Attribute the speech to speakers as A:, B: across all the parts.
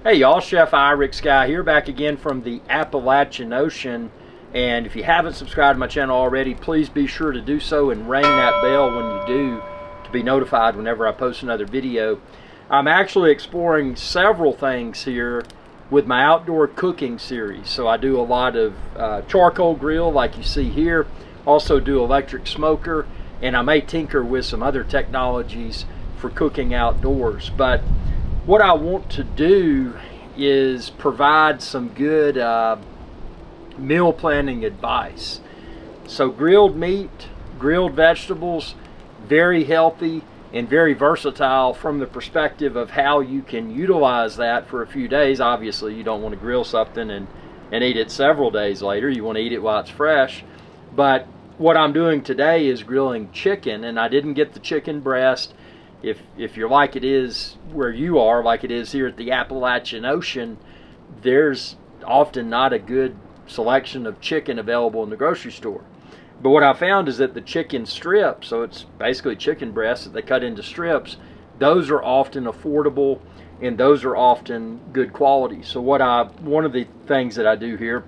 A: Hey y'all, Chef IrixGuy here, back again from the Appalachian Ocean. And if you haven't subscribed to my channel already, please be sure to do so and ring that bell when you do to be notified whenever I post another video. I'm actually exploring several things here with my outdoor cooking series. So I do a lot of charcoal grill like you see here, also do electric smoker, and I may tinker with some other technologies for cooking outdoors. But what I want to do is provide some good meal planning advice. So grilled meat, grilled vegetables, very healthy and very versatile from the perspective of how you can utilize that for a few days. Obviously, you don't want to grill something and eat it several days later. You want to eat it while it's fresh. But what I'm doing today is grilling chicken, and I didn't get the chicken breast. If you're like it is where you are, like it is here at the Appalachian Ocean, there's often not a good selection of chicken available in the grocery store. But what I found is that the chicken strips, so it's basically chicken breasts that they cut into strips, those are often affordable and those are often good quality. So one of the things that I do here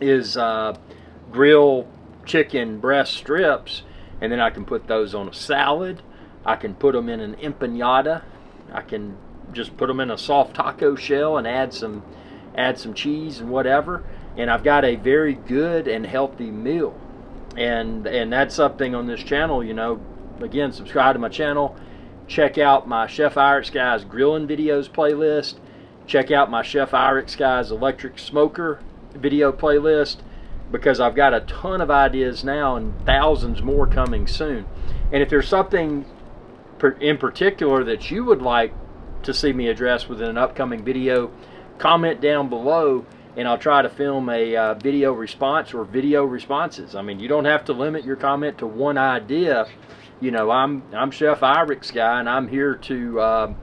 A: is grill chicken breast strips, and then I can put those on a salad. I can put them in an empanada. I can just put them in a soft taco shell and add some cheese and whatever, and I've got a very good and healthy meal. And that's something on this channel, you know. Again, subscribe to my channel. Check out my Chef IrixGuy's grilling videos playlist. Check out my Chef IrixGuy's electric smoker video playlist, because I've got a ton of ideas now and thousands more coming soon. And if there's something in particular that you would like to see me address within an upcoming video, comment down below and I'll try to film a video response or video responses. I mean, you don't have to limit your comment to one idea. You know, I'm Chef IrixGuy, and I'm here to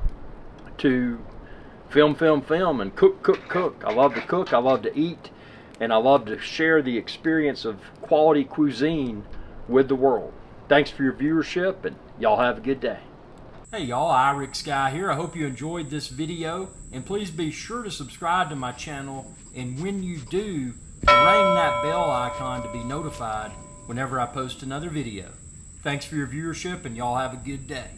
A: film and cook. I love to cook, I love to eat, and I love to share the experience of quality cuisine with the world. Thanks for your viewership, and y'all have a good day. Hey y'all, IrixGuy here. I hope you enjoyed this video, and please be sure to subscribe to my channel, and when you do, ring that bell icon to be notified whenever I post another video. Thanks for your viewership, and y'all have a good day.